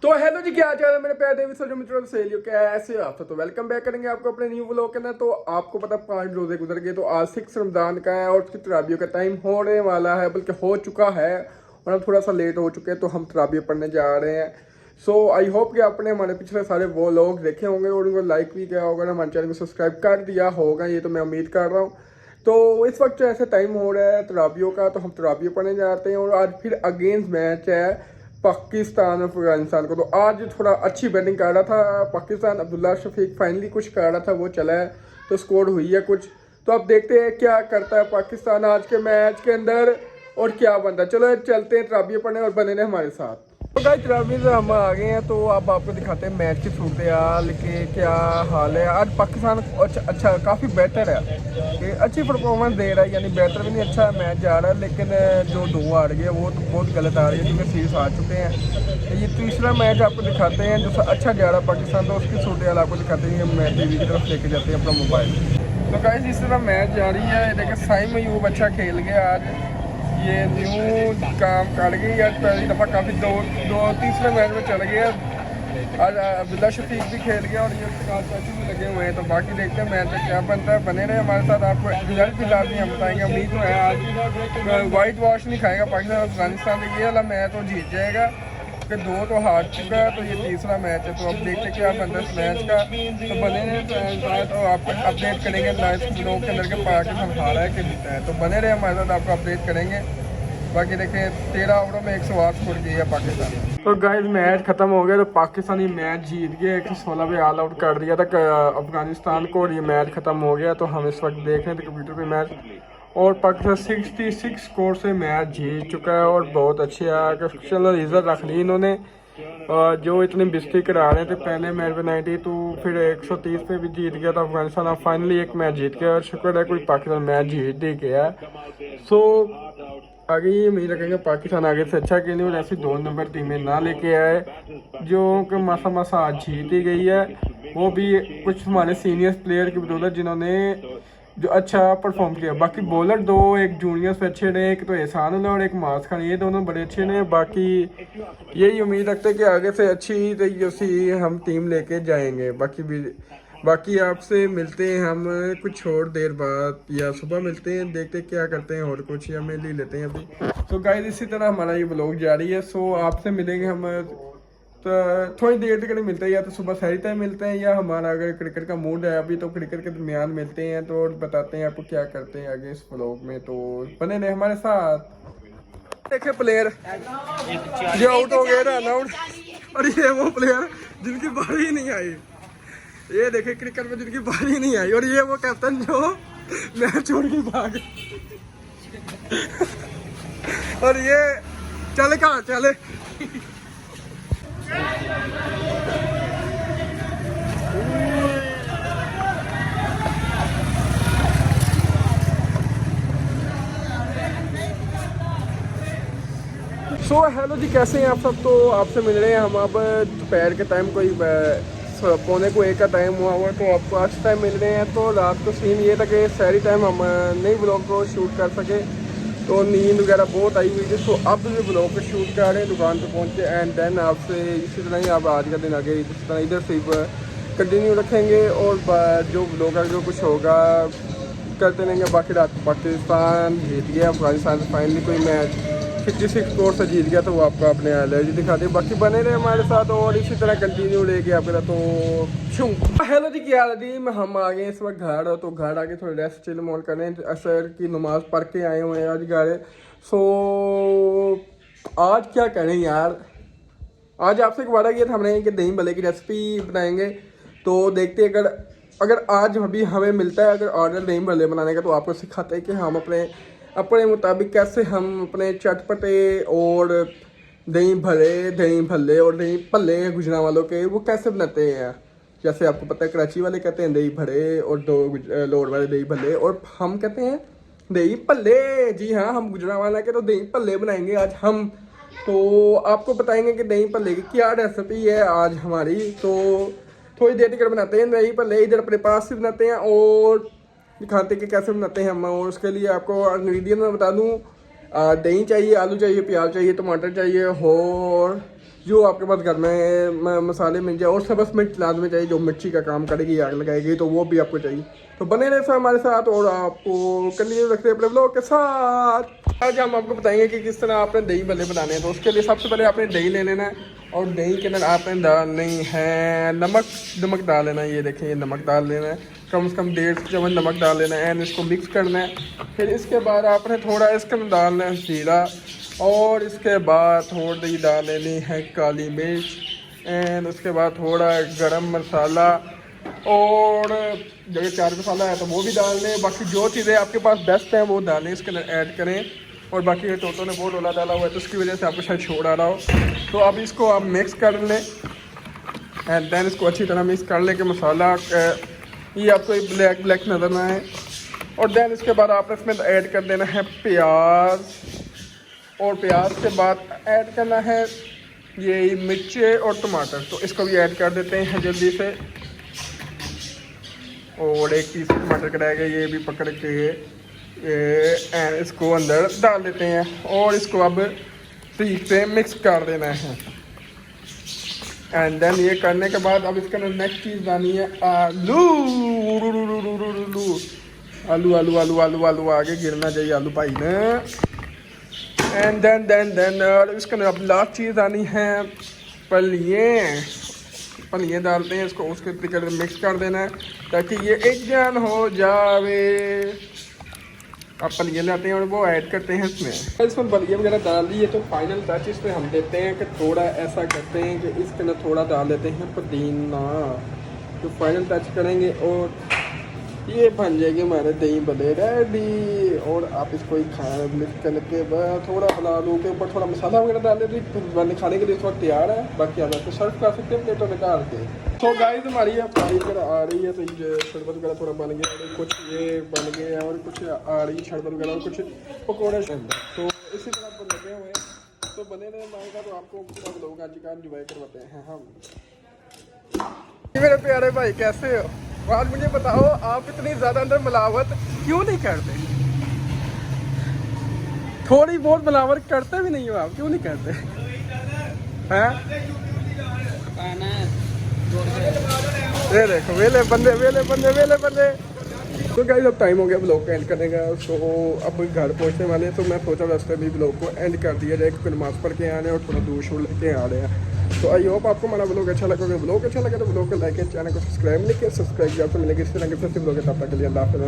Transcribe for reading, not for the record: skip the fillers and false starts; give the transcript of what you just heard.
तो हेलो जी, क्या हाल चाल है मेरे प्यारे देवी सजो मित्रों सहेलियों, कैसे हो आप? तो वेलकम बैक करेंगे आपको अपने न्यू व्लॉग के अंदर। तो आपको पता 5 रोजे गुजर गए, तो आज 6 रमजान का है और उसकी तराबियों का टाइम होने वाला है, बल्कि हो चुका है और हम थोड़ा सा लेट हो चुके हैं। तो हम तराबियाँ पढ़ने जा रहे हैं। सो आई होप कि आपने हमारे पिछले सारे वो लोग देखे होंगे और उनको लाइक भी किया होगा, हमारे चैनल को सब्सक्राइब कर दिया होगा, ये तो मैं उम्मीद कर रहा हूँ। तो इस वक्त ऐसे टाइम हो रहा है तराबियों का, तो हम तराबियाँ पढ़ने जाते हैं और आज फिर अगेंस्ट मैच है पाकिस्तान और अफगानिस्तान को। तो आज थोड़ा अच्छी बैटिंग कर रहा था पाकिस्तान, अब्दुल्ला शफीक फाइनली कुछ कर रहा था, वो चला है तो स्कोर हुई है कुछ। तो अब देखते हैं क्या करता है पाकिस्तान आज के मैच के अंदर और क्या बनता है। चलो चलते हैं तराबियाँ पढ़ने और बने रहे हमारे साथ। तो गाइस तराबियाँ से हम आ गए हैं, तो अब आपको दिखाते हैं मैच की सूरत हाल के क्या हाल है। आज पाकिस्तान अच्छा काफ़ी बेटर है कि अच्छी परफॉर्मेंस दे रहा है, यानी बेहतर भी नहीं अच्छा मैच जा रहा है, लेकिन जो 2 आ रही है वो तो बहुत गलत आ रही है क्योंकि सीरीज आ चुके हैं। ये तीसरा मैच आपको दिखाते हैं जो अच्छा जा रहा है पाकिस्तान, तो उसकी सूरत हाल आपको दिखाते हैं। मैच टीवी की तरफ लेके जाते हैं अपना मोबाइल। तो गाइस इस तरह मैच जा रही है, देखिए साइम अयूब अच्छा खेल गया आज, ये न्यू काम कर गई आज पहली दफ़ा, काफ़ी दो तीसरे मैच में चल गया। आज अब्दुल्ला शफीक भी खेल गया और ये चाची भी लगे हुए हैं। तो बाकी देखते हैं मैच में क्या बनता है, बने रहे हमारे साथ। आपको रिजल्ट भी लाजमी हम बताएंगे। उम्मीद तो है आज वाइट वॉश नहीं खाएगा पाकिस्तान अफगानिस्तान, तो ये वाला मैच तो जीत जाएगा कि 2 तो हार चुका है, तो ये तीसरा मैच है। तो अब देखते क्या बनता है इस मैच का। तो बने रहे तो आपको अपडेट करेंगे लाइव लोग के अंदर के पाकिस्तान हारा है कि जीता है। तो बने रहे हमारे साथ, आपको अपडेट करेंगे। बाकी देखें 13 ओवरों में 108 स्कोर किया है पाकिस्तान। तो गाइस मैच खत्म हो गया, तो पाकिस्तानी मैच जीत गया, 116 पे ऑल आउट कर दिया था अफगानिस्तान को और ये मैच खत्म हो गया। तो हम इस वक्त देख रहे थे कंप्यूटर पे मैच और पाकिस्तान 66 स्कोर से मैच जीत चुका है और बहुत अच्छे चलो रिजल्ट रख ली इन्होंने। जो इतनी बिस्ती करा रहे थे पहले मैच में 92, तो फिर 130 पे भी जीत गया था अफगानिस्तान। अब फाइनली एक मैच जीत गया और शुक्र है कोई पाकिस्तान मैच जीत ही गया। सो आगे ये उम्मीद रखेंगे पाकिस्तान आगे से अच्छा खेले और ऐसी 2 नंबर टीमें ना लेके आए जो कि मासा आज जीत ही गई है, वो भी कुछ हमारे सीनियर प्लेयर की बदौलत जिन्होंने जो अच्छा परफॉर्म किया। बाकी बॉलर 2 एक जूनियर्स पे अच्छे रहे, एक तो एहसान उल्ला और एक मास खान, ये दोनों बड़े अच्छे रहे। बाकी यही उम्मीद रखते हैं कि आगे से अच्छी तरीके से हम टीम लेके जाएंगे। बाकी आपसे मिलते हैं हम कुछ और देर बाद या सुबह मिलते हैं, देखते क्या करते हैं और कुछ या मिल ही लेते हैं अभी। तो गाइस इसी तरह हमारा ये ब्लॉग जारी है। सो आपसे मिलेंगे हम तो थोड़ी देर तक नहीं मिलते हैं, या तो सुबह सही टाइम मिलते हैं या हमारा अगर क्रिकेट का मूड है अभी तो क्रिकेट के दरमियान मिलते हैं, तो बताते हैं आपको क्या करते हैं आगे इस ब्लॉग में। तो बने रहे हमारे साथ। देखे प्लेयर जो आउट हो गए, रन आउट, और ये वो प्लेयर जिनकी बारी ही नहीं आई। ये देखे क्रिकेट में जिनकी बारी नहीं आई, और ये वो कैप्टन जो मैच छोड़ के भाग और ये चले कहाँ चले। सो हेलो जी, कैसे हैं आप सब? तो आपसे मिल रहे हैं हम अब दोपहर के टाइम, कोई 1:45 का टाइम हुआ हुआ, तो आपको आज टाइम मिल रहे हैं। तो रात को सीन ये था कि सारी टाइम हम नई ब्लॉग को शूट कर सके, तो नींद वगैरह बहुत आई हुई थी। तो अब भी ब्लॉग को शूट कर रहे हैं, दुकान पे पहुंचे एंड देन आपसे इसी तरह ही आप आज का दिन आगे इस तरह इधर से कंटिन्यू रखेंगे और जो ब्लॉग का जो कुछ होगा करते रहेंगे। बाकी रात पाकिस्तान जीत गया अफगानिस्तान से, फाइनली कोई मैच 56 स्कोर से जीत गया, तो वो आपको अपने हाईलाइट दिखा दिए। बाकी बने रहे हमारे साथ और इसी तरह कंटिन्यू लेके आपका। तो हेलो जी, क्या हाल है जी? हम आ गए इस वक्त घर, तो घर आके थोड़ी रेस्ट चिल मोल करें, असर की नमाज पढ़ के आए हुए हैं आज घर। सो आज क्या करें यार, आज आपसे एक वादा किया था हमने कि दही भल्ले की रेसिपी बनाएंगे। तो देखते हैं अगर आज अभी हमें मिलता है अगर ऑर्डर दही भल्ले बनाने का, तो आपको सिखाते हैं कि हम अपने मुताबिक कैसे हम अपने चटपटे और दही भल्ले और दही भल्ले गुजरात वालों के वो कैसे बनाते हैं। जैसे आपको पता है कराची वाले कहते हैं दही भल्ले और लोड वाले दही भल्ले, और हम कहते हैं दही भल्ले। जी हाँ, हम गुजरात वाला के तो दही भल्ले बनाएंगे आज हम। तो आपको बताएंगे कि दही भल्ले की क्या रेसिपी है आज हमारी। तो थोड़ी देर तक बनाते हैं दही भल्ले, इधर अपने पास से बनाते हैं और दिखाते कि कैसे बनाते हैं हम। और उसके लिए आपको इंग्रेडिएंट मैं बता दूं, दही चाहिए, आलू चाहिए, प्याज चाहिए, टमाटर चाहिए और जो आपके पास घर में मसाले मिल जाए और सबस मिर्च लाजमी चाहिए जो मिर्ची का काम करेगी, आग लगाएगी, तो वो भी आपको चाहिए। तो बने रहे हमारे साथ और आपको कंटिन्यू रखते हैं अपने ब्लॉग के साथ। आज हम आपको बताएंगे कि किस तरह आपने दही भल्ले बनाने हैं। तो उसके लिए सबसे पहले आपने दही ले लेना है और दही के अंदर आपने डालनी है नमक डाल लेना है। ये देखें, ये नमक डाल लेना है, कम से कम 1.5 चम्मच नमक डाल लेना है एंड इसको मिक्स करना है। फिर इसके बाद आपने थोड़ा इसके अंदर डालना है जीरा और इसके बाद थोड़ी डाल लेनी है काली मिर्च एंड उसके बाद थोड़ा गरम मसाला और जगह चाट मसाला है तो वो भी डाल लें। बाकी जो चीज़ें आपके पास बेस्ट हैं वो डालें, इसके अंदर ऐड करें। और बाकी ये तोतों ने वो डोला डाला हुआ है तो उसकी वजह से आपको शायद छोड़ आ रहा हो। तो अब इसको आप मिक्स कर लें एंड देन इसको अच्छी तरह मिक्स कर लें कि मसाला ये आपको ब्लैक ब्लैक नज़र ना आए। और देन इसके बाद आपने इसमें ऐड कर देना है प्याज और प्याज के बाद ऐड करना है ये मिर्चे और टमाटर। तो इसको भी ऐड कर देते हैं जल्दी से। और 1 पीस टमाटर का रहेगा, ये भी पकड़ के इसको अंदर डाल देते हैं और इसको अब ठीक से मिक्स कर देना है। एंड देन ये करने के बाद अब इसके अंदर नेक्स्ट चीज़ डालनी है आलू। आलू आलू आलू आलू आलू आगे गिरना चाहिए आलू भाई ने। एंड देन इसके अंदर अब लास्ट चीज़ आनी है पलिए डालते हैं इसको, उसके तरीके से मिक्स कर देना है ताकि ये एक जान हो जावे। अब पलिए लाते हैं और वो ऐड करते हैं इसमें पलिए वगैरह डाल दिए। तो फाइनल टच इस पर हम देते हैं कि थोड़ा ऐसा करते हैं कि इसके अंदर थोड़ा डाल देते हैं पुदीना। तो फाइनल टच करेंगे और ये बन जाएगी हमारे दही भल्ले रेडी। और आप इसको ही खाए मिक्स करके थोड़ा बना लो के ऊपर थोड़ा मसाला वगैरह डाल देते तो बन खाने के लिए थोड़ा तैयार है। बाकी आप इसको सर्व कर सकते हैं प्लेटों में डाल के। तो गाइस हमारी फ्राई वगैरह आ रही है तो ये शरबत वगैरह थोड़ा बन गया और कुछ ये बन गया और कुछ आ रही है शरबत वगैरह और कुछ पकौड़े तो इसी तरह पर लगे हुए हैं। तो बने रहे माएगा तो आपको पूरा लोग आज का एंजॉय करवाते हैं हम। मेरे प्यारे भाई कैसे हो? आज मुझे बताओ आप इतनी ज़्यादा अंदर मिलावट क्यों नहीं करते? थोड़ी बहुत मिलावट करते भी नहीं हो आप, क्यों नहीं करते हैं? ये देखो वेले बंदे। तो गाइस अब टाइम हो गया ब्लॉग को एंड करने का। तो अब घर पहुंचने वाले हैं तो मैं सोचा रास्ते में ब्लॉग को एंड कर दिया जाए क्योंकि नमाज़ पढ़ के आने और थोड़ा दूर शूर लेके आ रहे हैं। तो आई होप आपको हमारा ब्लॉग अच्छा लगा। ब्लॉग अच्छा लगा तो ब्लॉग को लाइक करें, चैनल को सब्सक्राइब नहीं किया सब्सक्राइब किया तो मिलेगी इस तरह के सस्ते ब्लॉग। तब तक के लिए अल्लाह हाफ़िज़।